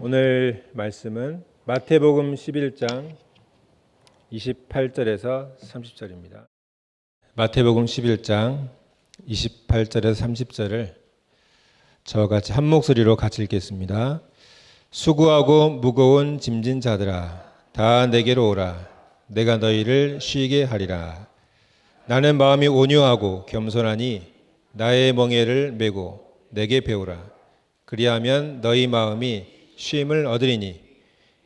오늘 말씀은 마태복음 11장 28절에서 30절입니다. 마태복음 11장 28절에서 30절을 저와 같이 한 목소리로 같이 읽겠습니다. 수고하고 무거운 짐진 자들아 다 내게로 오라. 내가 너희를 쉬게 하리라. 나는 마음이 온유하고 겸손하니 나의 멍에를 메고 내게 배우라. 그리하면 너희 마음이 쉼을 얻으리니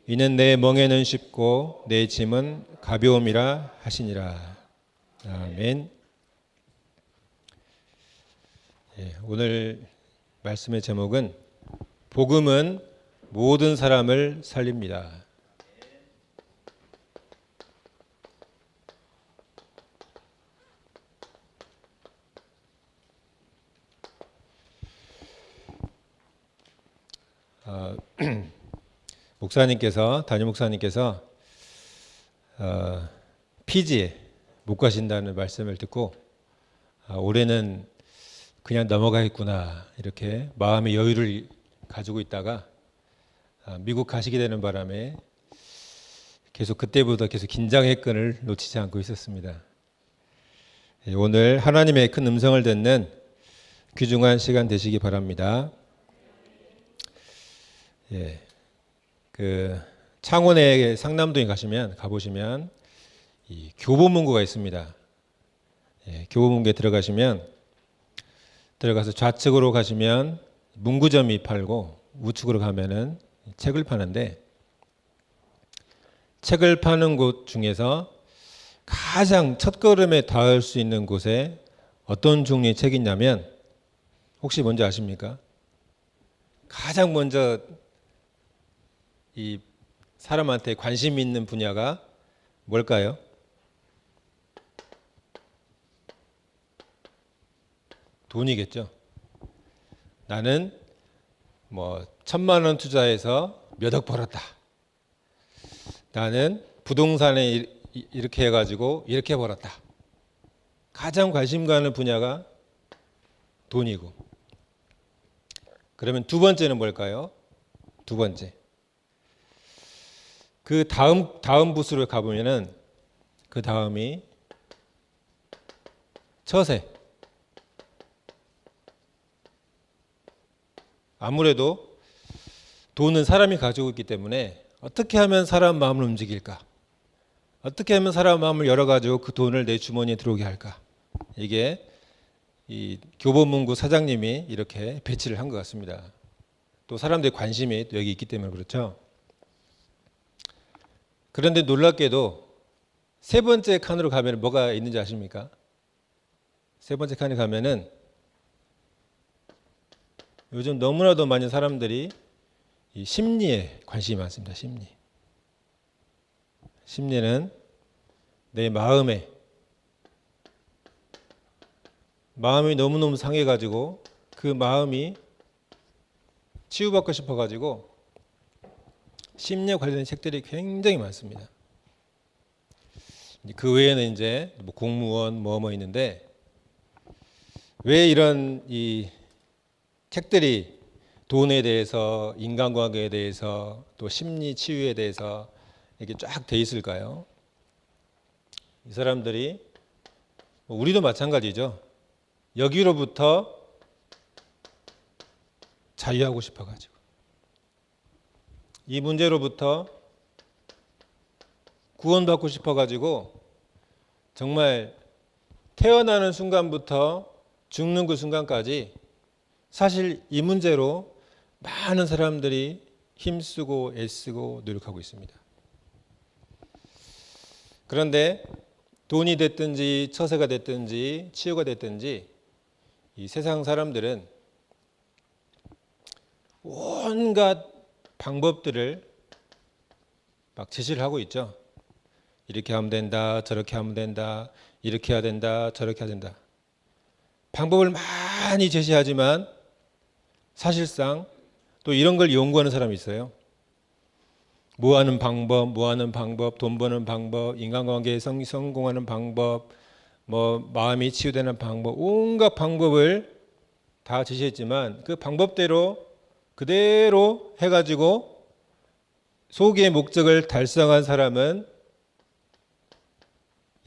이는 내 멍에는 쉽고 내 짐은 가벼움이라 하시니라. 아멘. 오늘 말씀의 제목은 복음은 모든 사람을 살립니다. 담임 목사님께서 피지에 못 가신다는 말씀을 듣고 올해는 그냥 넘어가겠구나 이렇게 마음의 여유를 가지고 있다가 미국 가시게 되는 바람에 그때보다 계속 긴장의 끈을 놓치지 않고 있었습니다. 오늘 하나님의 큰 음성을 듣는 귀중한 시간 되시기 바랍니다. 창원에 상남동에 가보시면 이 교보문고가 있습니다. 교보문고에 들어가서 좌측으로 가시면 문구점이 팔고 우측으로 가면은 책을 파는데, 책을 파는 곳 중에서 가장 첫걸음에 닿을 수 있는 곳에 어떤 종류의 책이 있냐면 혹시 뭔지 아십니까? 가장 먼저 이 사람한테 관심 있는 분야가 뭘까요? 돈이겠죠. 나는 1,000만 원 투자해서 몇 억 벌었다. 나는 부동산에 이렇게 해가지고 이렇게 벌었다. 가장 관심 가는 분야가 돈이고. 그러면 두 번째는 뭘까요? 두 번째. 그 다음 부스로 가보면은 그 다음이 처세. 아무래도 돈은 사람이 가지고 있기 때문에 어떻게 하면 사람 마음을 움직일까? 어떻게 하면 사람 마음을 열어가지고 그 돈을 내 주머니에 들어오게 할까? 이게 이 교보문고 사장님이 이렇게 배치를 한 것 같습니다. 또 사람들의 관심이 여기 있기 때문에 그렇죠. 그런데 놀랍게도 세 번째 칸으로 가면 뭐가 있는지 아십니까? 세 번째 칸에 가면은 요즘 너무나도 많은 사람들이 이 심리에 관심이 많습니다. 심리는 내 마음이 너무너무 상해가지고 그 마음이 치유받고 싶어가지고 심리에 관련된 책들이 굉장히 많습니다. 그 외에는 이제 공무원 뭐 있는데, 왜 이런 이 책들이 돈에 대해서, 인간관계에 대해서, 또 심리 치유에 대해서 이렇게 쫙 돼 있을까요? 이 사람들이 우리도 마찬가지죠. 여기로부터 자유하고 싶어가지고 이 문제로부터 구원받고 싶어가지고 정말 태어나는 순간부터 죽는 그 순간까지 사실 이 문제로 많은 사람들이 힘쓰고 애쓰고 노력하고 있습니다. 그런데 돈이 됐든지 처세가 됐든지 치유가 됐든지 이 세상 사람들은 온갖 방법들을 막 제시를 하고 있죠. 이렇게 하면 된다, 저렇게 하면 된다, 이렇게 해야 된다, 저렇게 해야 된다. 방법을 많이 제시하지만 사실상 또 이런 걸 연구하는 사람이 있어요. 뭐 하는 방법, 돈 버는 방법, 인간관계에 성공하는 방법, 마음이 치유되는 방법, 온갖 방법을 다 제시했지만 그 방법대로 그대로 해가지고 소기의 목적을 달성한 사람은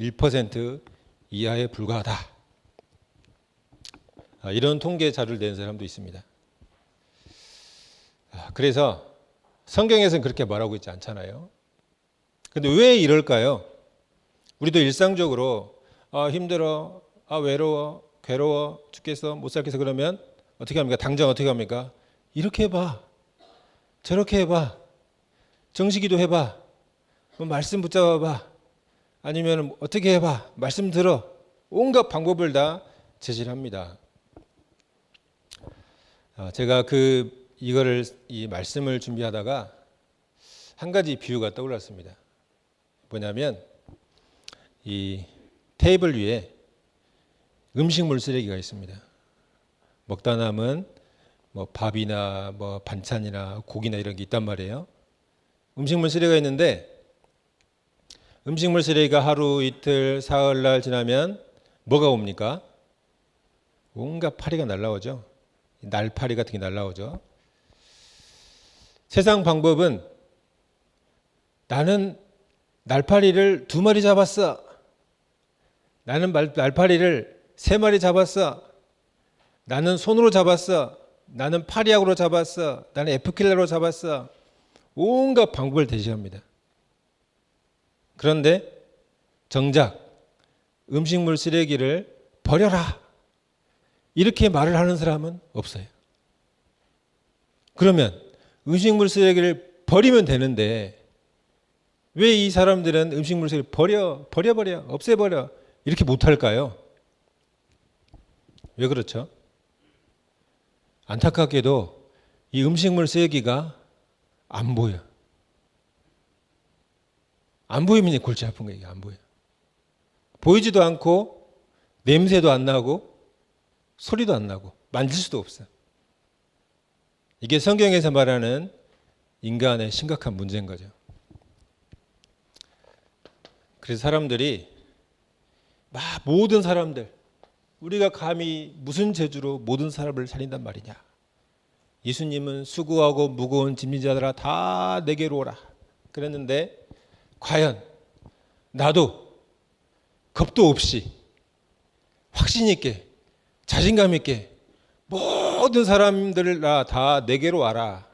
1% 이하에 불과하다. 이런 통계 자료를 낸 사람도 있습니다. 그래서 성경에서는 그렇게 말하고 있지 않잖아요. 근데 왜 이럴까요? 우리도 일상적으로 힘들어, 외로워, 괴로워 죽겠어, 못 살겠어 그러면 어떻게 합니까? 당장 어떻게 합니까? 이렇게 해봐, 저렇게 해봐, 정식기도 해봐, 말씀 붙잡아봐, 아니면 어떻게 해봐, 말씀 들어, 온갖 방법을 다 제시합니다. 제가 이 말씀을 준비하다가 한 가지 비유가 떠올랐습니다. 뭐냐면 이 테이블 위에 음식물 쓰레기가 있습니다. 먹다 남은 밥이나 반찬이나 고기나 이런 게 있단 말이에요. 음식물 쓰레기가 있는데 음식물 쓰레기가 하루 이틀 사흘날 지나면 뭐가 옵니까? 온갖 파리가 날라오죠. 날파리 같은 게 날라오죠. 세상 방법은 나는 날파리를 2마리 잡았어. 나는 날파리를 3마리 잡았어. 나는 손으로 잡았어. 나는 파리약으로 잡았어. 나는 에프킬러로 잡았어. 온갖 방법을 제시합니다. 그런데 정작 음식물 쓰레기를 버려라. 이렇게 말을 하는 사람은 없어요. 그러면 음식물 쓰레기를 버리면 되는데 왜 이 사람들은 음식물 쓰레기를 버려, 없애버려 이렇게 못할까요? 왜 그렇죠? 안타깝게도 이 음식물 쓰레기가 안 보여. 안 보이면 골치 아픈 거예요. 안 보여. 보이지도 않고 냄새도 안 나고 소리도 안 나고 만질 수도 없어. 이게 성경에서 말하는 인간의 심각한 문제인 거죠. 그래서 사람들이 모든 사람들 우리가 감히 무슨 재주로 모든 사람을 살린단 말이냐. 예수님은 수고하고 무거운 짐진 자들아 다 내게로 오라 그랬는데 과연 나도 겁도 없이 확신 있게 자신감 있게 모든 사람들을 다 내게로 와라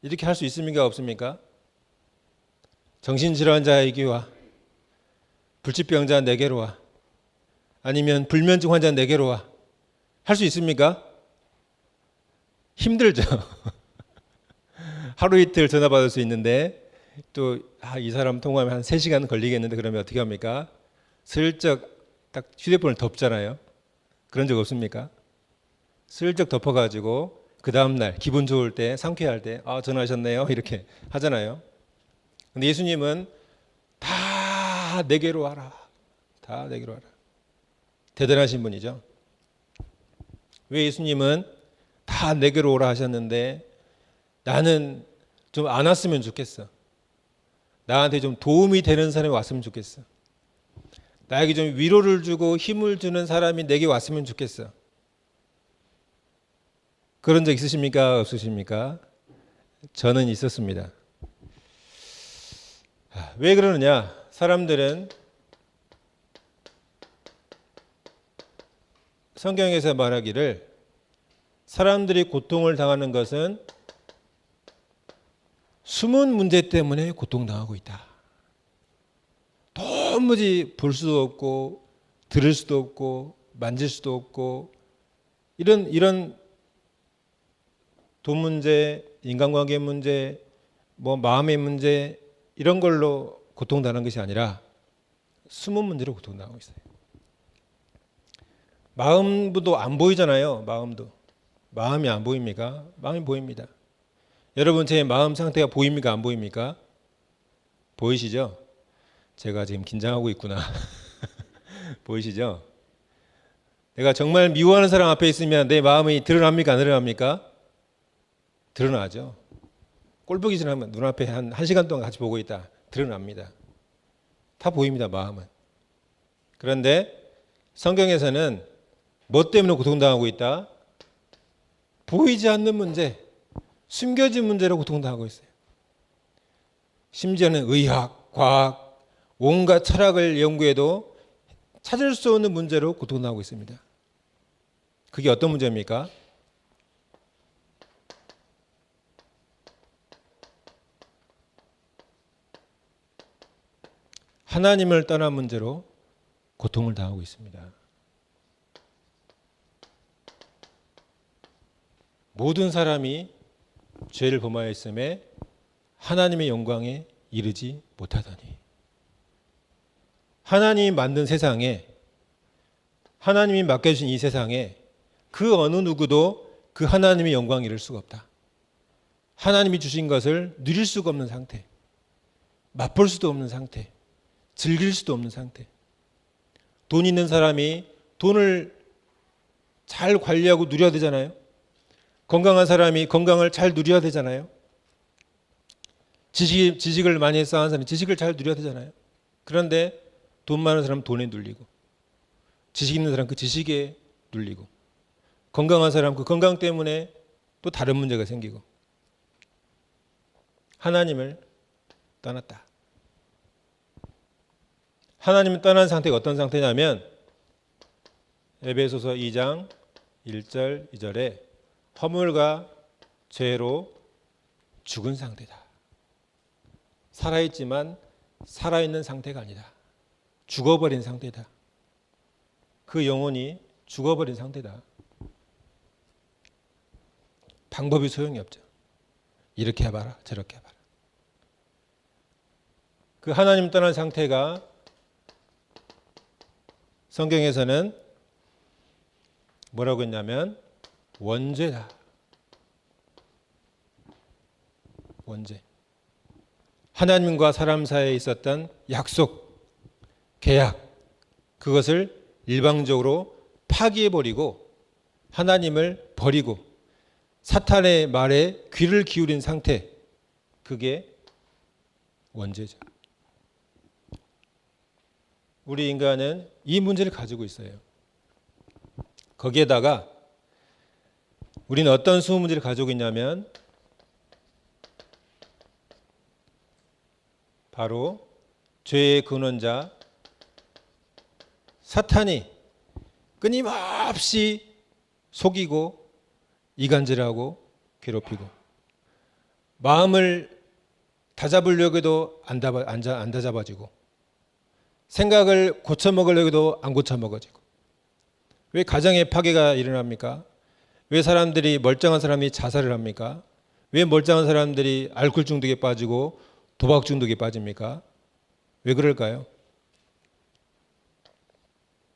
이렇게 할 수 있습니까? 없습니까? 정신질환자에게 와, 불치병자 내게로 와, 아니면 불면증 환자 내게로 와 할 수 있습니까? 힘들죠. 하루 이틀 전화 받을 수 있는데 또 이 사람 통화하면 한 3시간 걸리겠는데 그러면 어떻게 합니까? 슬쩍 딱 휴대폰을 덮잖아요. 그런 적 없습니까? 슬쩍 덮어가지고 그 다음날 기분 좋을 때 상쾌할 때 전화하셨네요 이렇게 하잖아요. 근데 예수님은 다 내게로 와라. 다 내게로 와라. 대단하신 분이죠. 왜 예수님은 다 내게로 오라 하셨는데 나는 좀 안 왔으면 좋겠어. 나한테 좀 도움이 되는 사람이 왔으면 좋겠어. 나에게 좀 위로를 주고 힘을 주는 사람이 내게 왔으면 좋겠어. 그런 적 있으십니까? 없으십니까? 저는 있었습니다. 왜 그러느냐? 사람들은 성경에서 말하기를 사람들이 고통을 당하는 것은 숨은 문제 때문에 고통당하고 있다. 도무지 볼 수도 없고 들을 수도 없고 만질 수도 없고 이런 돈 문제, 인간관계 문제, 마음의 문제 이런 걸로 고통당하는 것이 아니라 숨은 문제로 고통당하고 있어요. 마음도 안 보이잖아요. 마음이 안 보입니까? 마음이 보입니다. 여러분 제 마음 상태가 보입니까? 안 보입니까? 보이시죠? 제가 지금 긴장하고 있구나. 보이시죠? 내가 정말 미워하는 사람 앞에 있으면 내 마음이 드러납니까? 안 드러납니까? 드러나죠. 꼴보기 지나면 눈앞에 한 1시간 동안 같이 보고 있다. 드러납니다. 다 보입니다. 마음은. 그런데 성경에서는 뭐 때문에 고통당하고 있다? 보이지 않는 문제, 숨겨진 문제로 고통당하고 있어요. 심지어는 의학, 과학, 온갖 철학을 연구해도 찾을 수 없는 문제로 고통당하고 있습니다. 그게 어떤 문제입니까? 하나님을 떠난 문제로 고통을 당하고 있습니다. 모든 사람이 죄를 범하였음에 하나님의 영광에 이르지 못하더니, 하나님이 만든 세상에, 하나님이 맡겨주신 이 세상에 그 어느 누구도 그 하나님의 영광에 이를 수가 없다. 하나님이 주신 것을 누릴 수가 없는 상태, 맛볼 수도 없는 상태, 즐길 수도 없는 상태. 돈 있는 사람이 돈을 잘 관리하고 누려야 되잖아요. 건강한 사람이 건강을 잘 누려야 되잖아요. 지식을 많이 쌓은 사람이 지식을 잘 누려야 되잖아요. 그런데 돈 많은 사람은 돈에 눌리고, 지식 있는 사람은 그 지식에 눌리고, 건강한 사람은 그 건강 때문에 또 다른 문제가 생기고, 하나님을 떠났다. 하나님을 떠난 상태가 어떤 상태냐면 에베소서 2장 1절 2절에 허물과 죄로 죽은 상태다. 살아있지만 살아있는 상태가 아니다. 죽어버린 상태다. 그 영혼이 죽어버린 상태다. 방법이 소용이 없죠. 이렇게 해봐라, 저렇게 해봐라. 그 하나님 떠난 상태가 성경에서는 뭐라고 했냐면 원죄다. 원죄. 하나님과 사람 사이에 있었던 약속, 계약, 그것을 일방적으로 파기해버리고 하나님을 버리고 사탄의 말에 귀를 기울인 상태, 그게 원죄죠. 우리 인간은 이 문제를 가지고 있어요. 거기에다가 우리는 어떤 수호 문제를 가지고 있냐면 바로 죄의 근원자 사탄이 끊임없이 속이고 이간질하고 괴롭히고, 마음을 다잡으려고 해도 안 다잡아지고, 생각을 고쳐먹으려고 해도 안 고쳐먹어지고. 왜 가정에 파괴가 일어납니까? 왜 사람들이, 멀쩡한 사람이 자살을 합니까? 왜 멀쩡한 사람들이 알코올 중독에 빠지고 도박 중독에 빠집니까? 왜 그럴까요?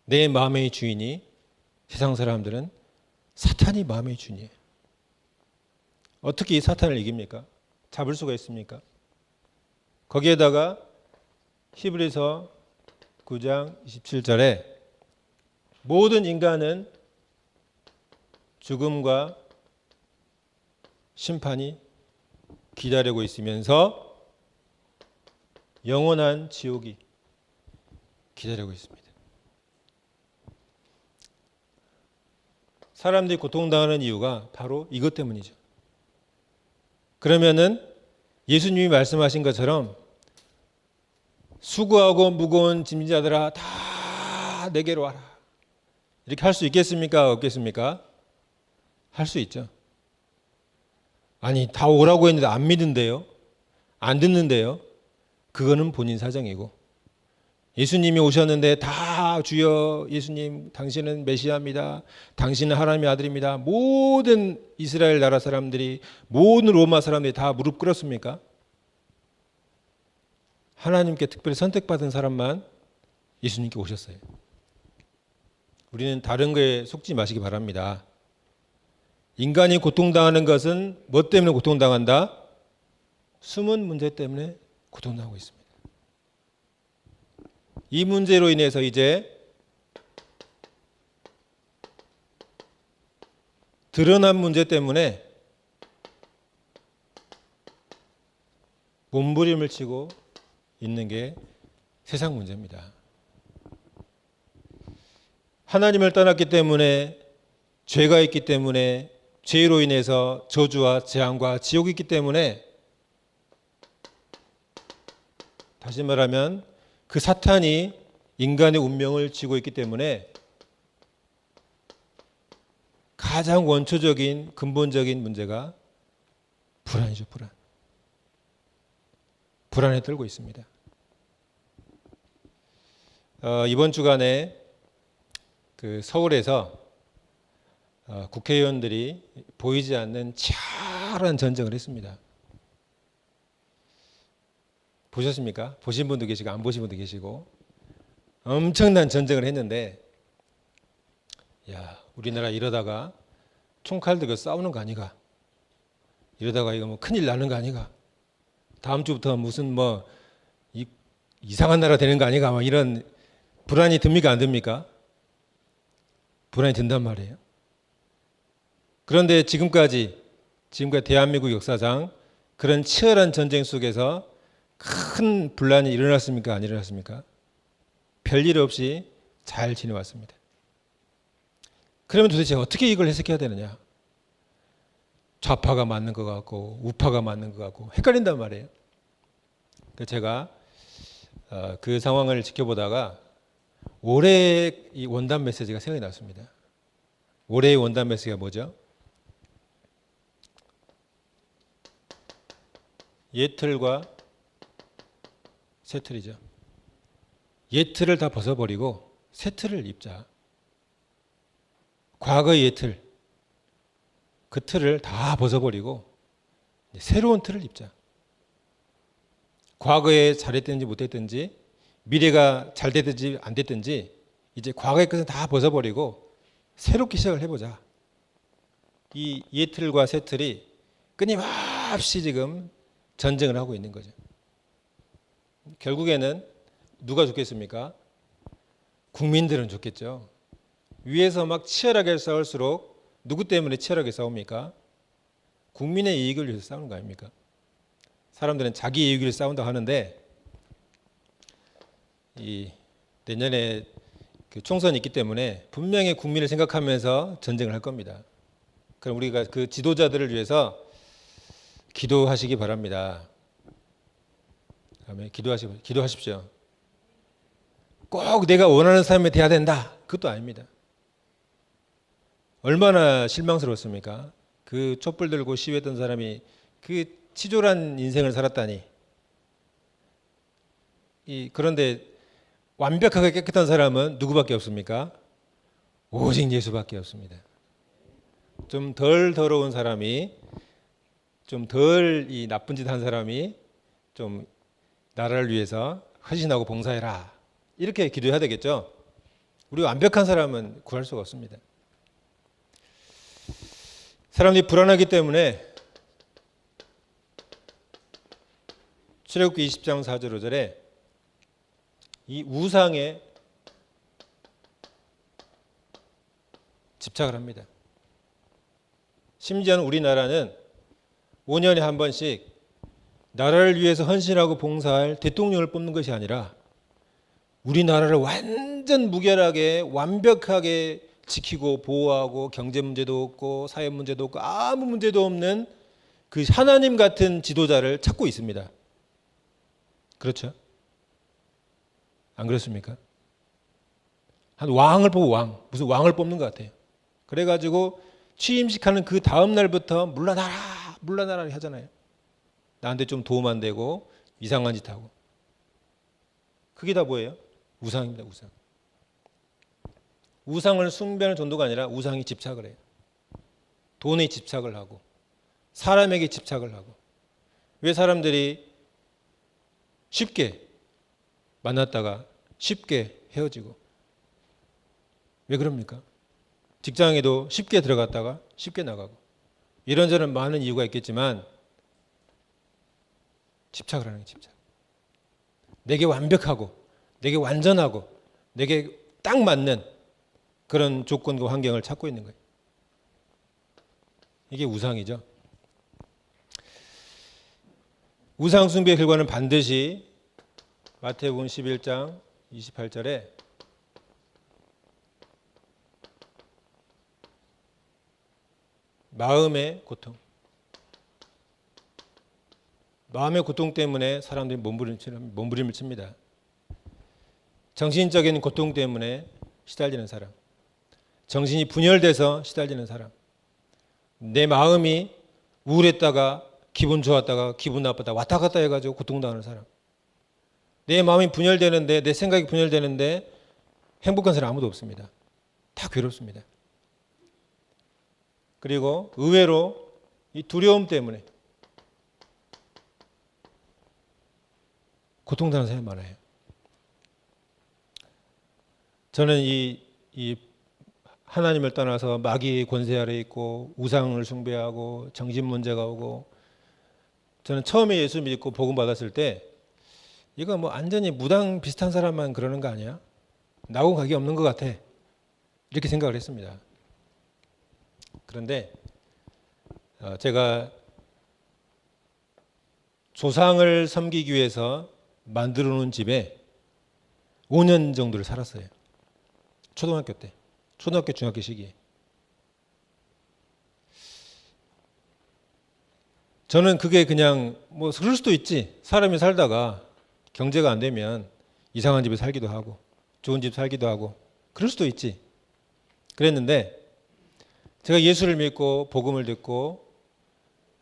내 마음의 주인이, 세상 사람들은 사탄이 마음의 주인이에요. 어떻게 이 사탄을 이깁니까? 잡을 수가 있습니까? 거기에다가 히브리서 9장 27절에 모든 인간은 죽음과 심판이 기다리고 있으면서 영원한 지옥이 기다리고 있습니다. 사람들이 고통당하는 이유가 바로 이것 때문이죠. 그러면은 예수님이 말씀하신 것처럼 수고하고 무거운 짐자들아 다 내게로 와라, 이렇게 할 수 있겠습니까? 없겠습니까? 할 수 있죠. 아니, 다 오라고 했는데 안 믿는데요, 안 듣는데요. 그거는 본인 사정이고, 예수님이 오셨는데 다 주여 예수님 당신은 메시아입니다, 당신은 하나님의 아들입니다, 모든 이스라엘 나라 사람들이, 모든 로마 사람들이 다 무릎 꿇었습니까? 하나님께 특별히 선택받은 사람만 예수님께 오셨어요. 우리는 다른 거에 속지 마시기 바랍니다. 인간이 고통당하는 것은 뭐 때문에 고통당한다? 숨은 문제 때문에 고통당하고 있습니다. 이 문제로 인해서 이제 드러난 문제 때문에 몸부림을 치고 있는 게 세상 문제입니다. 하나님을 떠났기 때문에, 죄가 있기 때문에, 죄로 인해서 저주와 재앙과 지옥이 있기 때문에 다시 말하면 그 사탄이 인간의 운명을 쥐고 있기 때문에 가장 원초적인 근본적인 문제가 불안이죠. 불안. 불안에 떨고 있습니다. 이번 주간에 그 서울에서 국회의원들이 보이지 않는 치열한 전쟁을 했습니다. 보셨습니까? 보신 분도 계시고 안 보신 분도 계시고 엄청난 전쟁을 했는데, 야, 우리나라 이러다가 총칼 들고 싸우는 거 아니가? 이러다가 이거 뭐 큰일 나는 거 아니가? 다음 주부터 무슨 뭐 이상한 나라 되는 거 아니가? 막 이런 불안이 듭니까? 안 듭니까? 불안이 든단 말이에요. 그런데 지금까지 대한민국 역사상 그런 치열한 전쟁 속에서 큰 분란이 일어났습니까? 안 일어났습니까? 별일 없이 잘 지내왔습니다. 그러면 도대체 어떻게 이걸 해석해야 되느냐? 좌파가 맞는 것 같고 우파가 맞는 것 같고 헷갈린단 말이에요. 그래서 제가 그 상황을 지켜보다가 올해의 이 원단 메시지가 생각이 났습니다. 올해의 원단 메시지가 뭐죠? 옛틀과 새틀이죠. 옛틀을 다 벗어버리고 새틀을 입자. 과거의 옛틀, 그 틀을 다 벗어버리고 새로운 틀을 입자. 과거에 잘했든지 못했든지, 미래가 잘 됐든지 안 됐든지 이제 과거의 것은 다 벗어버리고 새롭게 시작을 해보자. 이 옛틀과 새틀이 끊임없이 지금 전쟁을 하고 있는 거죠. 결국에는 누가 죽겠습니까? 국민들은 죽겠죠. 위에서 막 치열하게 싸울수록 누구 때문에 치열하게 싸웁니까? 국민의 이익을 위해서 싸우는 거 아닙니까? 사람들은 자기 이익을 싸운다 하는데, 이 내년에 그 총선이 있기 때문에 분명히 국민을 생각하면서 전쟁을 할 겁니다. 그럼 우리가 그 지도자들을 위해서 기도하시기 바랍니다. 기도하십시오. 꼭 내가 원하는 삶이 돼야 된다. 그것도 아닙니다. 얼마나 실망스러웠습니까? 그 촛불 들고 시위했던 사람이 그 치졸한 인생을 살았다니. 그런데 완벽하게 깨끗한 사람은 누구밖에 없습니까? 오직 예수밖에 없습니다. 좀 덜 더러운 사람이, 좀 덜 이 나쁜 짓 한 사람이 좀 나라를 위해서 헌신하고 봉사해라. 이렇게 기도해야 되겠죠. 우리 완벽한 사람은 구할 수가 없습니다. 사람들이 불안하기 때문에 출애굽기 20장 4절 5절에 이 우상에 집착을 합니다. 심지어는 우리나라는 5년에 한 번씩 나라를 위해서 헌신하고 봉사할 대통령을 뽑는 것이 아니라 우리나라를 완전 무결하게 완벽하게 지키고 보호하고 경제 문제도 없고 사회 문제도 없고 아무 문제도 없는 그 하나님 같은 지도자를 찾고 있습니다. 그렇죠? 안 그렇습니까? 한 왕을 보고 무슨 왕을 뽑는 것 같아요. 그래가지고 취임식하는 그 다음 날부터 물러나라 하잖아요. 나한테 좀 도움 안 되고 이상한 짓 하고. 그게 다 뭐예요? 우상입니다. 우상. 우상을 숭배하는 정도가 아니라 우상이 집착을 해요. 돈에 집착을 하고 사람에게 집착을 하고. 왜 사람들이 쉽게 만났다가 쉽게 헤어지고, 왜 그럽니까? 직장에도 쉽게 들어갔다가 쉽게 나가고, 이런저런 많은 이유가 있겠지만 집착을 하는 게 집착. 내게 완벽하고 내게 완전하고 내게 딱 맞는 그런 조건과 환경을 찾고 있는 거예요. 이게 우상이죠. 우상 숭배의 결과는 반드시 마태복음 11장 28절에 마음의 고통, 마음의 고통 때문에 사람들이 몸부림을 칩니다. 정신적인 고통 때문에 시달리는 사람, 정신이 분열돼서 시달리는 사람, 내 마음이 우울했다가 기분 좋았다가 기분 나빴다 왔다 갔다 해가지고 고통당하는 사람, 내 마음이 분열되는데, 내 생각이 분열되는데 행복한 사람 아무도 없습니다. 다 괴롭습니다. 그리고 의외로 이 두려움 때문에 고통당하는 사람이 많아요. 저는 이 하나님을 떠나서 마귀의 권세 아래 있고 우상을 숭배하고 정신 문제가 오고, 저는 처음에 예수 믿고 복음 받았을 때 이거 뭐 완전히 무당 비슷한 사람만 그러는 거 아니야? 나하고 관계 없는 것 같아. 이렇게 생각을 했습니다. 그런데 제가 조상을 섬기기 위해서 만들어 놓은 집에 5년 정도를 살았어요. 초등학교 때. 초등학교 중학교 시기에. 저는 그게 그냥 뭐 그럴 수도 있지. 사람이 살다가 경제가 안 되면 이상한 집에 살기도 하고 좋은 집 살기도 하고 그럴 수도 있지. 그랬는데 제가 예수를 믿고 복음을 듣고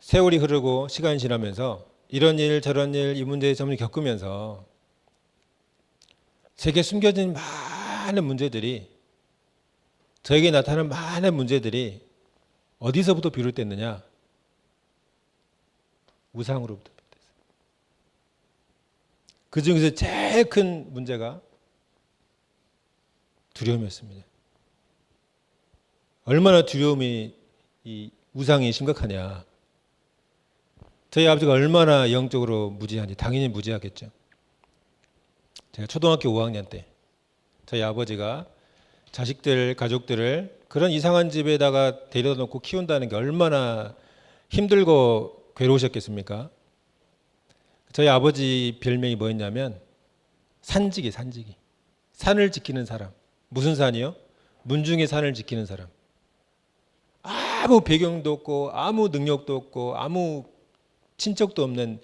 세월이 흐르고 시간이 지나면서 이런 일 저런 일 이 문제 점을 겪으면서 제게 숨겨진 많은 문제들이, 저에게 나타나는 많은 문제들이 어디서부터 비롯됐느냐? 우상으로부터 비롯됐어요. 그 중에서 제일 큰 문제가 두려움이었습니다. 얼마나 두려움이, 이 우상이 심각하냐. 저희 아버지가 얼마나 영적으로 무지한지 당연히 무지하겠죠. 제가 초등학교 5학년 때 저희 아버지가 자식들, 가족들을 그런 이상한 집에다가 데려다 놓고 키운다는 게 얼마나 힘들고 괴로우셨겠습니까? 저희 아버지 별명이 뭐였냐면 산지기. 산을 지키는 사람. 무슨 산이요? 문중의 산을 지키는 사람. 아무 배경도 없고 아무 능력도 없고 아무 친척도 없는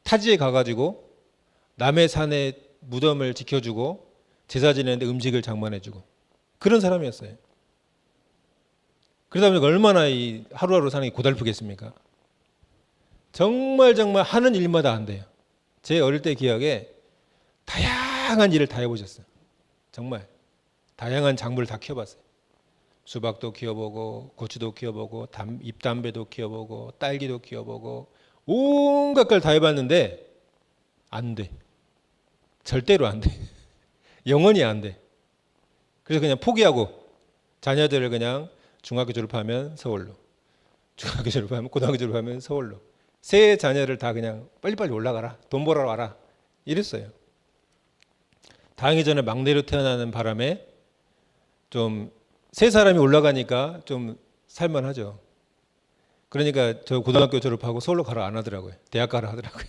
타지에 가가지고 남의 산의 무덤을 지켜주고 제사 지내는데 음식을 장만해주고 그런 사람이었어요. 그러다 보니까 얼마나 이 하루하루 사는 게 고달프겠습니까? 정말 하는 일마다 안 돼요. 제 어릴 때 기억에 다양한 일을 다 해보셨어요. 정말 다양한 작물을 다 키워봤어요. 수박도 키워보고 고추도 키워보고 잎담배도 키워보고 딸기도 키워보고 온갖 걸 다 해봤는데 안 돼. 절대로 안 돼. 영원히 안 돼. 그래서 그냥 포기하고 자녀들을 그냥 중학교 졸업하면 서울로, 중학교 졸업하면 고등학교 졸업하면 서울로, 세 자녀를 다 그냥 빨리빨리 올라가라, 돈 벌어 와라 이랬어요. 다행히 저는 막내로 태어나는 바람에 좀 세 사람이 올라가니까 좀 살만하죠. 그러니까 저 고등학교 졸업하고 서울로 가라 안 하더라고요. 대학 가라 하더라고요.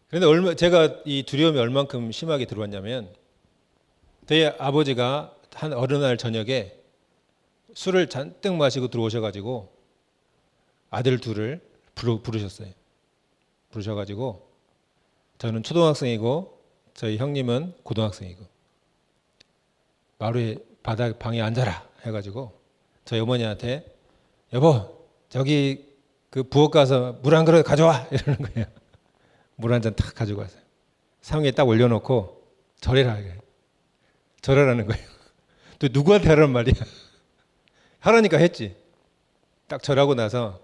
그런데 제가 이 두려움이 얼만큼 심하게 들어왔냐면, 저희 아버지가 한 어느 날 저녁에 술을 잔뜩 마시고 들어오셔가지고 아들 둘을 부르셨어요. 부르셔가지고 저는 초등학생이고 저희 형님은 고등학생이고 마루에 바닥 방에 앉아라 해가지고 저희 어머니한테 여보 저기 그 부엌 가서 물 한 그릇 가져와 이러는 거예요. 물 한 잔 탁 가지고 왔어요. 상위에 딱 올려놓고 절해라 이래요. 절하라는 거예요. 또 누구한테 하라는 말이야. 하라니까 했지. 딱 절하고 나서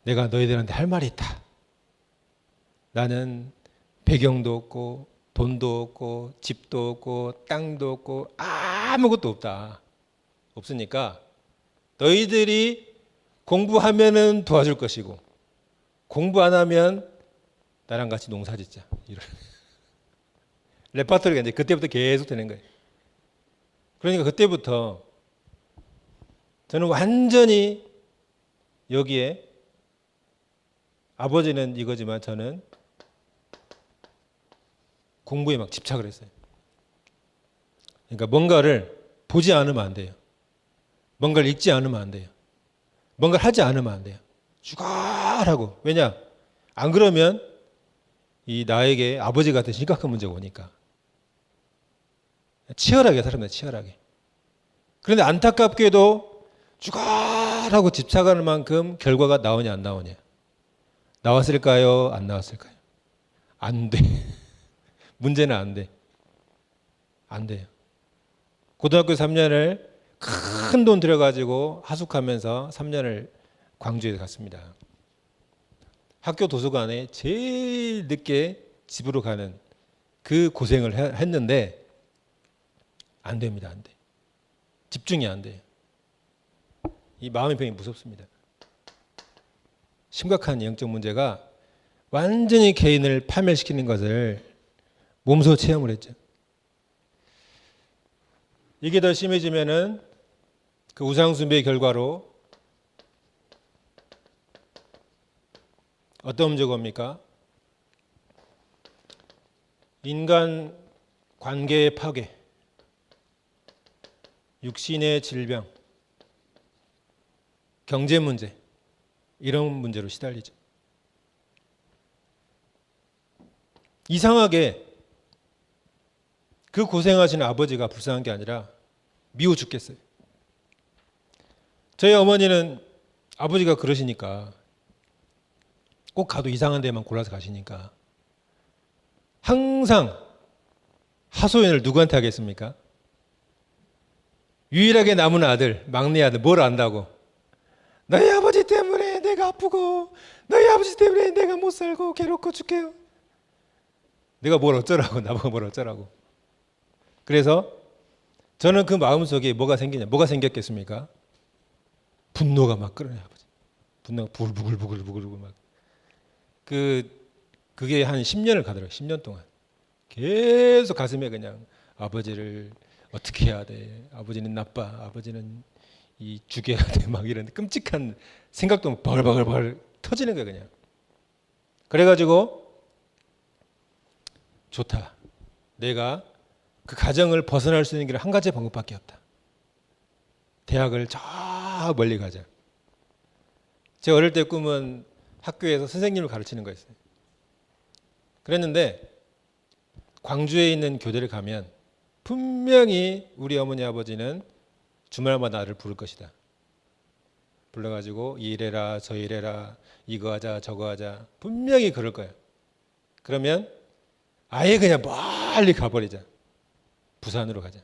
내가 너희들한테 할 말이 있다. 나는 배경도 없고 돈도 없고 집도 없고 땅도 없고 아무것도 없다. 없으니까 너희들이 공부하면은 도와줄 것이고 공부 안 하면 나랑 같이 농사 짓자. 이런 레파토리가 이제 그때부터 계속 되는 거예요. 그러니까 그때부터 저는 완전히 여기에 아버지는 이거지만 저는 공부에 막 집착을 했어요. 그러니까 뭔가를 보지 않으면 안 돼요. 뭔가를 읽지 않으면 안 돼요. 뭔가를 하지 않으면 안 돼요. 죽어라고. 왜냐? 안 그러면 이 나에게 아버지 같은 심각한 문제가 오니까. 치열하게 살았네, 치열하게. 그런데 안타깝게도 죽어라고 집착하는 만큼 결과가 나오냐 안 나오냐. 나왔을까요? 안 나왔을까요? 안 돼. 문제는 안 돼. 안 돼요. 고등학교 3년을 큰 돈 들여가지고 하숙하면서 3년을 광주에 갔습니다. 학교 도서관에 제일 늦게 집으로 가는 그 고생을 했는데 안 됩니다. 안 돼. 집중이 안 돼요. 이 마음의 병이 무섭습니다. 심각한 영적 문제가 완전히 개인을 파멸시키는 것을 몸소 체험을 했죠. 이게 더 심해지면은 그 우상숭배의 결과로 어떤 문제가 옵니까? 인간 관계의 파괴, 육신의 질병, 경제 문제, 이런 문제로 시달리죠. 이상하게 그 고생하시는 아버지가 불쌍한 게 아니라 미워 죽겠어요. 저희 어머니는 아버지가 그러시니까 꼭 가도 이상한 데만 골라서 가시니까 항상 하소연을 누구한테 하겠습니까? 유일하게 남은 아들, 막내 아들 뭘 안다고? 너희 아버지 때문에 내가 아프고 너희 아버지 때문에 내가 못 살고 괴롭고 죽게요. 내가 뭘 어쩌라고, 나보고 뭘 어쩌라고. 그래서 저는 그 마음속에 뭐가 생겼겠습니까? 분노가 막 끓어요, 아버지. 분노가 부글부글부글부글 막. 그게 한 10년을 가더라고요. 10년 동안. 계속 가슴에 그냥 아버지를 어떻게 해야 돼? 아버지는 나빠. 아버지는 이 죽여야 돼. 막 이런 끔찍한 생각도 벌벌벌 터지는 거예요, 그냥. 그래가지고 좋다. 내가 그 가정을 벗어날 수 있는 길은 한 가지 방법밖에 없다. 대학을 저 멀리 가자. 제 어릴 때 꿈은 학교에서 선생님을 가르치는 거였어요. 그랬는데 광주에 있는 교대를 가면 분명히 우리 어머니 아버지는 주말마다 나를 부를 것이다. 불러가지고 이래라 저 이래라 이거 하자 저거 하자 분명히 그럴 거야. 그러면 아예 그냥 멀리 가버리자. 부산으로 가자.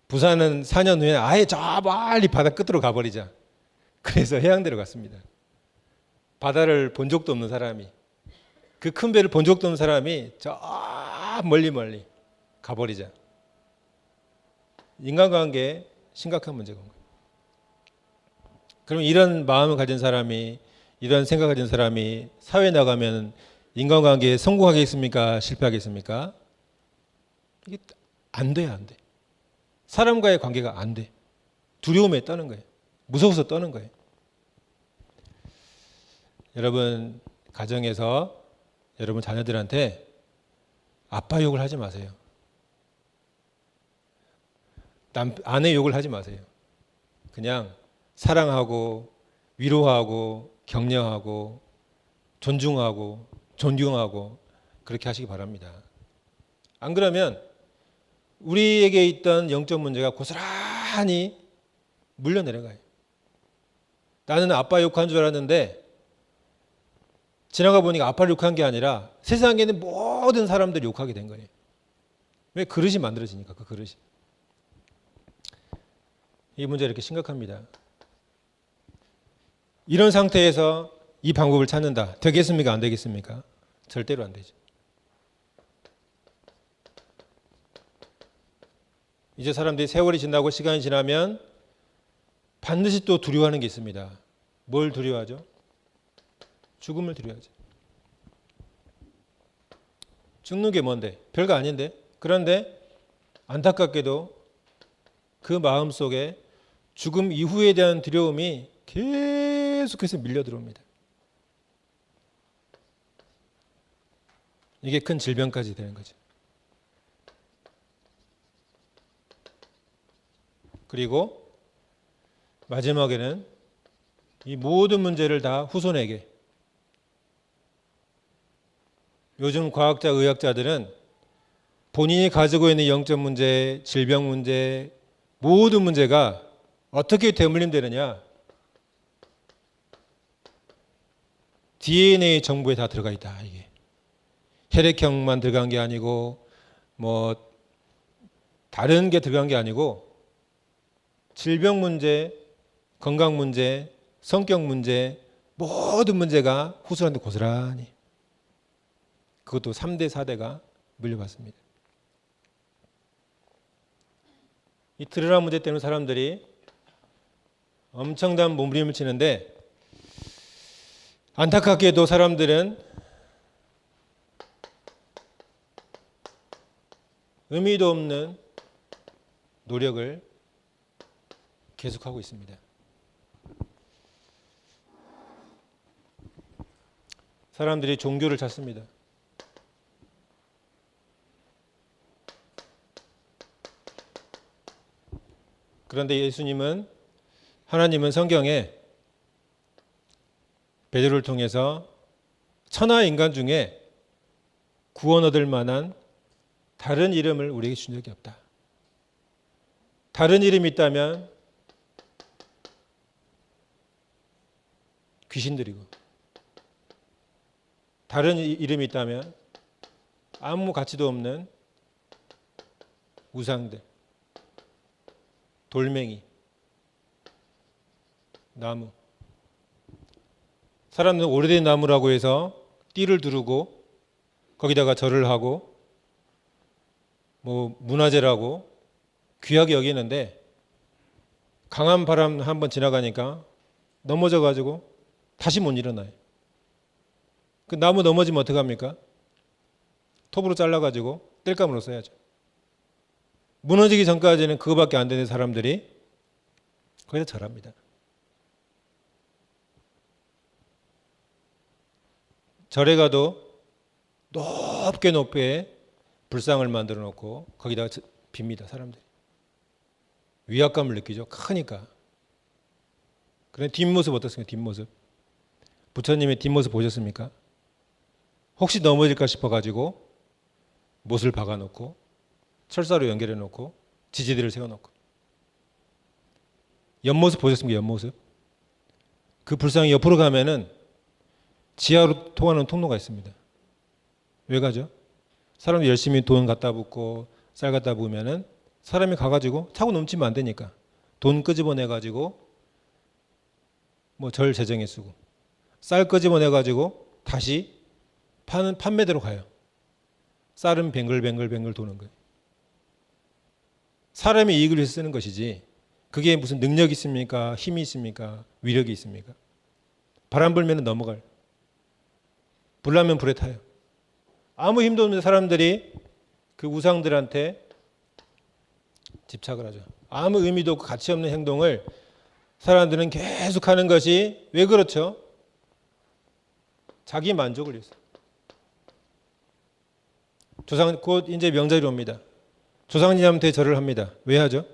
부산은 4년 후에 아예 저 멀리 바다 끝으로 가버리자. 그래서 해양대로 갔습니다. 바다를 본 적도 없는 사람이, 그 큰 배를 본 적도 없는 사람이 저 멀리 가버리자. 인간관계에 심각한 문제가 온 거예요. 그럼 이런 마음을 가진 사람이, 이런 생각을 가진 사람이 사회에 나가면 인간관계에 성공하겠습니까? 실패하겠습니까? 이게 안 돼요, 안 돼. 사람과의 관계가 안 돼. 두려움에 떠는 거예요. 무서워서 떠는 거예요. 여러분 가정에서 여러분 자녀들한테 아빠 욕을 하지 마세요. 아내 욕을 하지 마세요. 그냥 사랑하고 위로하고 격려하고 존중하고 존경하고 그렇게 하시기 바랍니다. 안 그러면 우리에게 있던 영적 문제가 고스란히 물려 내려가요. 나는 아빠 욕한 줄 알았는데 지나가 보니까 아빠를 욕한 게 아니라 세상에 있는 모든 사람들이 욕하게 된 거예요. 왜? 그릇이 만들어지니까. 그 그릇이. 이 문제가 이렇게 심각합니다. 이런 상태에서 이 방법을 찾는다. 되겠습니까? 안 되겠습니까? 절대로 안 되죠. 이제 사람들이 세월이 지나고 시간이 지나면 반드시 또 두려워하는 게 있습니다. 뭘 두려워하죠? 죽음을 두려워하죠. 죽는 게 뭔데? 별거 아닌데? 그런데 안타깝게도 그 마음속에 죽음 이후에 대한 두려움이 계속해서 밀려 들어옵니다. 이게 큰 질병까지 되는 거죠. 그리고 마지막에는 이 모든 문제를 다 후손에게. 요즘 과학자, 의학자들은 본인이 가지고 있는 영적 문제, 질병 문제, 모든 문제가 어떻게 대물림되느냐? DNA 정보에 다 들어가 있다. 이게 혈액형만 들어간 게 아니고 뭐 다른 게 들어간 게 아니고 질병 문제, 건강 문제, 성격 문제, 모든 문제가 후손한테 고스란히, 그것도 3대 4대가 물려받습니다. 이 트라우마 문제 때문에 사람들이 엄청난 몸부림을 치는데, 안타깝게도 사람들은 의미도 없는 노력을 계속하고 있습니다. 사람들이 종교를 찾습니다. 그런데 하나님은 성경에 베드로를 통해서 천하 인간 중에 구원 얻을 만한 다른 이름을 우리에게 준 적이 없다. 다른 이름이 있다면 귀신들이고, 다른 이름이 있다면 아무 가치도 없는 우상들, 돌멩이, 나무. 사람들은 오래된 나무라고 해서 띠를 두르고 거기다가 절을 하고 뭐 문화재라고 귀하게 여기는데, 강한 바람 한번 지나가니까 넘어져 가지고 다시 못 일어나요. 그 나무 넘어지면 어떡합니까? 톱으로 잘라 가지고 땔감으로 써야죠. 무너지기 전까지는 그거밖에 안 되는 사람들이 거기다 절합니다. 절에 가도 높게 불상을 만들어 놓고 거기다가 빕니다. 사람들이 위압감을 느끼죠. 크니까. 그런데 뒷모습 어떻습니까? 뒷모습. 부처님의 뒷모습 보셨습니까? 혹시 넘어질까 싶어가지고 못을 박아놓고 철사로 연결해놓고 지지대를 세워놓고. 옆모습 보셨습니까? 옆모습. 그 불상이 옆으로 가면은 지하로 통하는 통로가 있습니다. 왜 가죠? 사람이 열심히 돈 갖다 붓고 쌀 갖다 부으면은 사람이 가가지고 차고 넘치면 안 되니까 돈 끄집어내가지고 뭐 절 재정에 쓰고, 쌀 끄집어내가지고 다시 파는 판매대로 가요. 쌀은 뱅글뱅글 도는 거예요. 사람이 이익을 위해서 쓰는 것이지 그게 무슨 능력이 있습니까? 힘이 있습니까? 위력이 있습니까? 바람 불면 넘어갈. 불 나면 불에 타요. 아무 힘도 없는 사람들이 그 우상들한테 집착을 하죠. 아무 의미도 없고 가치 없는 행동을 사람들은 계속 하는 것이 왜 그렇죠? 자기 만족을 위해서. 곧 이제 명절이 옵니다. 조상님한테 절을 합니다. 왜 하죠?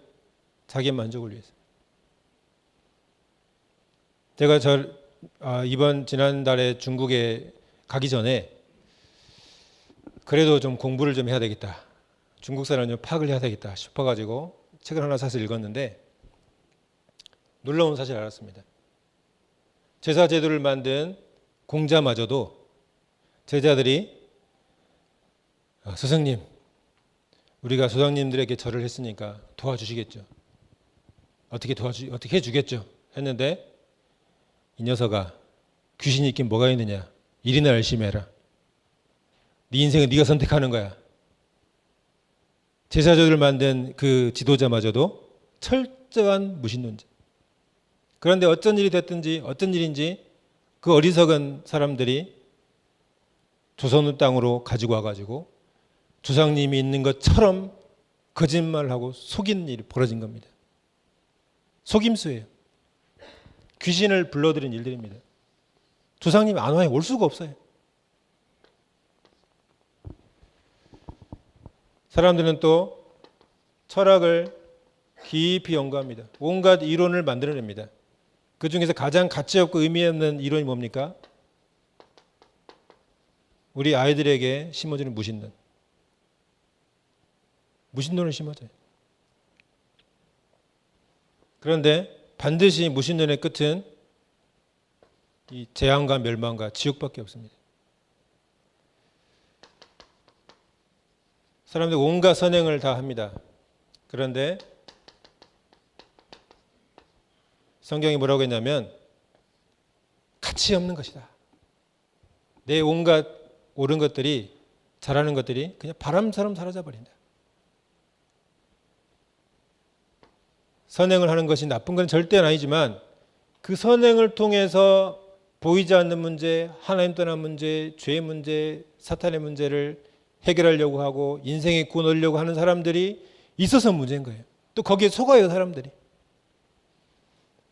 자기 만족을 위해서. 제가 지난달에 중국에 가기 전에 그래도 좀 공부를 좀 해야 되겠다. 중국 사람은 좀 파악을 해야 되겠다 싶어가지고 책을 하나 사서 읽었는데 놀라운 사실을 알았습니다. 제사 제도를 만든 공자마저도 제자들이 스승님, 우리가 조상님들에게 절을 했으니까 도와주시겠죠. 어떻게 해주겠죠. 했는데 이 녀석아, 귀신이 있긴 뭐가 있느냐. 일이나 열심히 해라. 네 인생은 네가 선택하는 거야. 제사조를 만든 그 지도자마저도 철저한 무신론자. 그런데 어떤 일이 됐든지 어떤 일인지 그 어리석은 사람들이 조선의 땅으로 가지고 와가지고 조상님이 있는 것처럼 거짓말하고 속이는 일이 벌어진 겁니다. 속임수예요. 귀신을 불러들인 일들입니다. 조상님이 안 와요. 올 수가 없어요. 사람들은 또 철학을 깊이 연구합니다. 온갖 이론을 만들어냅니다. 그 중에서 가장 가치 없고 의미 없는 이론이 뭡니까? 우리 아이들에게 심어주는 무신론. 무신론을 심어줘요. 그런데 반드시 무신론의 끝은 이 재앙과 멸망과 지옥밖에 없습니다. 사람들이 온갖 선행을 다 합니다. 그런데 성경이 뭐라고 했냐면 가치 없는 것이다. 내 온갖 옳은 것들이, 잘하는 것들이 그냥 바람처럼 사라져 버린다. 선행을 하는 것이 나쁜 건 절대는 아니지만 그 선행을 통해서 보이지 않는 문제, 하나님 떠난 문제, 죄의 문제, 사탄의 문제를 해결하려고 하고 인생에 구원 얻으려고 하는 사람들이 있어서 문제인 거예요. 또 거기에 속아요, 사람들이.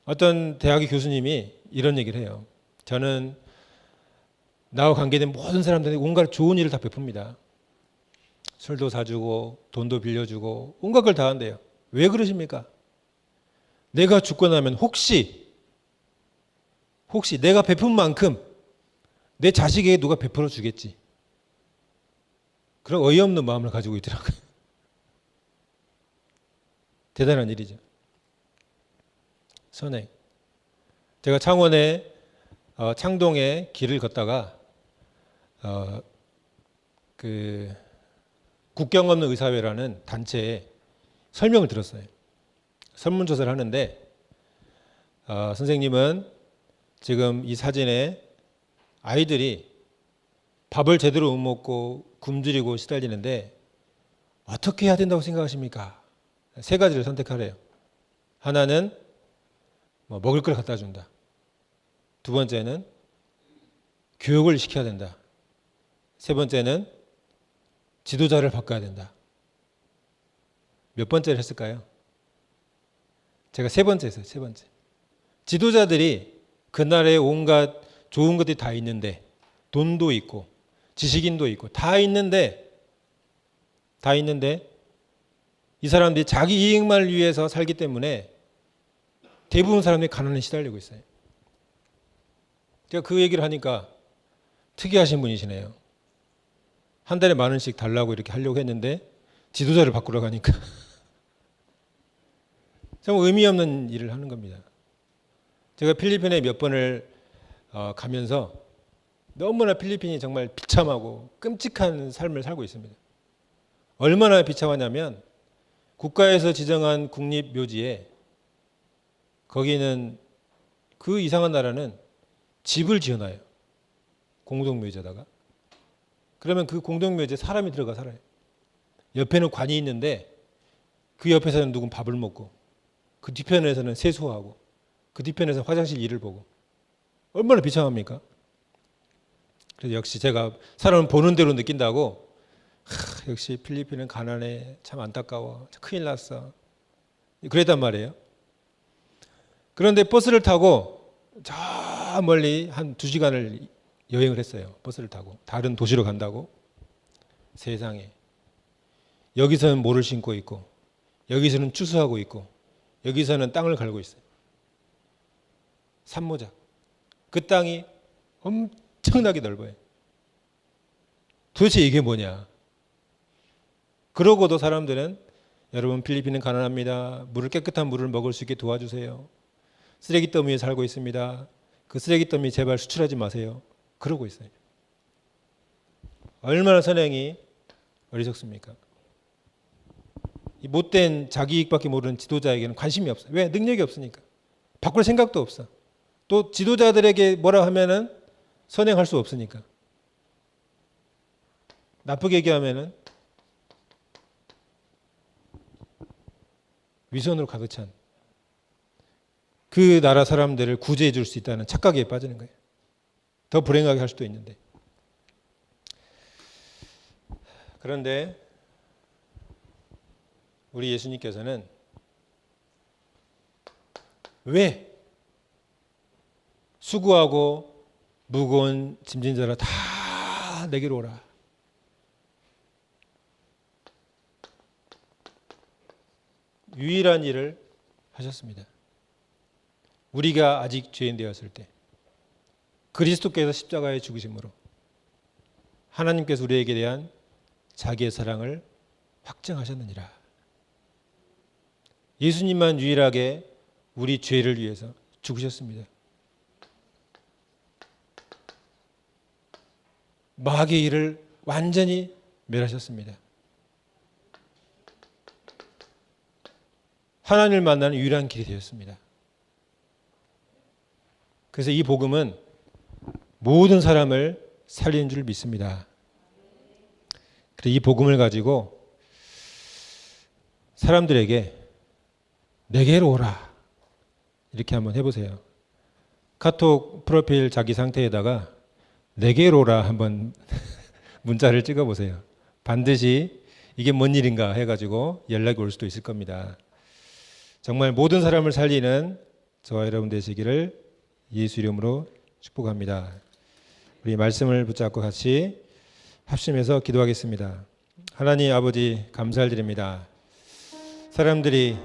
어떤 대학의 교수님이 이런 얘기를 해요. 저는 나와 관계된 모든 사람들이 온갖 좋은 일을 다 베풉니다. 술도 사주고 돈도 빌려주고 온갖 걸 다 한대요. 왜 그러십니까? 내가 죽고 나면 혹시 내가 베푼 만큼 내 자식에게 누가 베풀어 주겠지. 그런 어이없는 마음을 가지고 있더라고요. 대단한 일이죠. 선행. 제가 창원에 창동에 길을 걷다가 그 국경 없는 의사회라는 단체에 설명을 들었어요. 설문조사를 하는데 선생님은 지금 이 사진에 아이들이 밥을 제대로 못 먹고 굶주리고 시달리는데 어떻게 해야 된다고 생각하십니까? 세 가지를 선택하래요. 하나는 먹을 걸 갖다 준다. 두 번째는 교육을 시켜야 된다. 세 번째는 지도자를 바꿔야 된다. 몇 번째를 했을까요? 제가 세 번째 했어요. 세 번째. 지도자들이 그 나라에 온갖 좋은 것들이 다 있는데 돈도 있고 지식인도 있고 다 있는데 이 사람들이 자기 이익만을 위해서 살기 때문에 대부분 사람들이 가난에 시달리고 있어요. 제가 그 얘기를 하니까 특이하신 분이시네요. 한 달에 10,000원씩 달라고 이렇게 하려고 했는데 지도자를 바꾸러 가니까 정말 의미 없는 일을 하는 겁니다. 제가 필리핀에 몇 번을 가면서 너무나 필리핀이 정말 비참하고 끔찍한 삶을 살고 있습니다. 얼마나 비참하냐면 국가에서 지정한 국립묘지에 거기는 그 이상한 나라는 집을 지어놔요. 공동묘지에다가. 그러면 그 공동묘지에 사람이 들어가 살아요. 옆에는 관이 있는데 그 옆에서는 누군 밥을 먹고 그 뒤편에서는 세수하고 그 뒤편에서는 화장실 일을 보고 얼마나 비참합니까? 그래서 역시 제가 사람을 보는 대로 느낀다고 역시 필리핀은 가난해 참 안타까워 큰일 났어 그랬단 말이에요. 그런데 버스를 타고 저 멀리 한 2시간을 여행을 했어요. 버스를 타고 다른 도시로 간다고. 세상에 여기서는 모를 신고 있고 여기서는 추수하고 있고 여기서는 땅을 갈고 있어요. 산모작. 그 땅이 엄청나게 넓어요. 도대체 이게 뭐냐. 그러고도 사람들은 여러분 필리핀은 가난합니다. 깨끗한 물을 먹을 수 있게 도와주세요. 쓰레기 더미에 살고 있습니다. 그 쓰레기 더미 제발 수출하지 마세요. 그러고 있어요. 얼마나 선행이 어리석습니까? 이 못된 자기 이익밖에 모르는 지도자에게는 관심이 없어요. 왜? 능력이 없으니까. 바꿀 생각도 없어. 또 지도자들에게 뭐라 하면은 선행할 수 없으니까. 나쁘게 얘기하면은 위선으로 가득 찬 그 나라 사람들을 구제해 줄 수 있다는 착각에 빠지는 거예요. 더 불행하게 할 수도 있는데. 그런데 우리 예수님께서는 왜 수고하고 무거운 짐진 자라 다 내게로 오라. 유일한 일을 하셨습니다. 우리가 아직 죄인 되었을 때 그리스도께서 십자가에 죽으심으로 하나님께서 우리에게 대한 자기의 사랑을 확증하셨느니라. 예수님만 유일하게 우리 죄를 위해서 죽으셨습니다. 마귀의 일을 완전히 멸하셨습니다. 하나님을 만나는 유일한 길이 되었습니다. 그래서 이 복음은 모든 사람을 살리는 줄 믿습니다. 그래서 이 복음을 가지고 사람들에게 내게로 오라 이렇게 한번 해보세요. 카톡 프로필 자기 상태에다가 내게로 오라 한번 문자를 찍어보세요. 반드시 이게 뭔 일인가 해가지고 연락이 올 수도 있을 겁니다. 정말 모든 사람을 살리는 저와 여러분 되시기를 예수 이름으로 축복합니다. 우리 말씀을 붙잡고 같이 합심해서 기도하겠습니다. 하나님 아버지 감사를 드립니다. 사람들이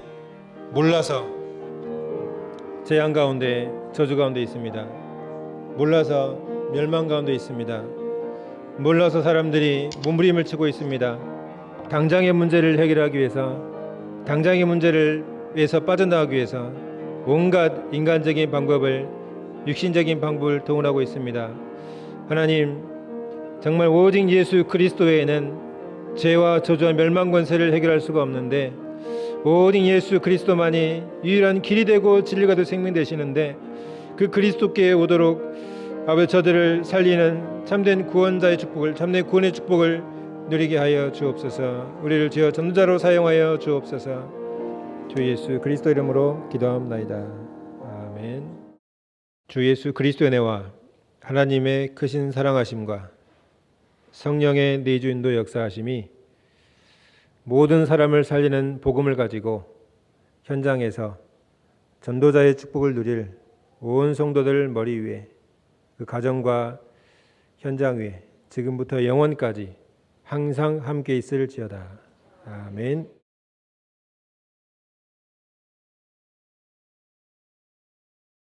몰라서 재앙 가운데 저주 가운데 있습니다. 몰라서 멸망 가운데 있습니다. 몰라서 사람들이 몸부림을 치고 있습니다. 당장의 문제를 해결하기 위해서, 당장의 문제를 위해서 빠져나가기 위해서 온갖 인간적인 방법을, 육신적인 방법을 동원하고 있습니다. 하나님, 정말 오직 예수 그리스도 외에는 죄와 저주와 멸망 권세를 해결할 수가 없는데 오직 예수 그리스도만이 유일한 길이 되고 진리가 되고 생명 되시는데 그 그리스도께 오도록 아버지 저들을 살리는 참된 구원자의 축복을, 참된 구원의 축복을 누리게 하여 주옵소서. 우리를 주여 전도자로 사용하여 주옵소서. 주 예수 그리스도 이름으로 기도합나이다. 아멘. 주 예수 그리스도의 은혜와 하나님의 크신 사랑하심과 성령의 내주인도 역사하심이 모든 사람을 살리는 복음을 가지고 현장에서 전도자의 축복을 누릴 온 성도들 머리 위에, 그 가정과 현장 위에 지금부터 영원까지 항상 함께 있을지어다. 아멘.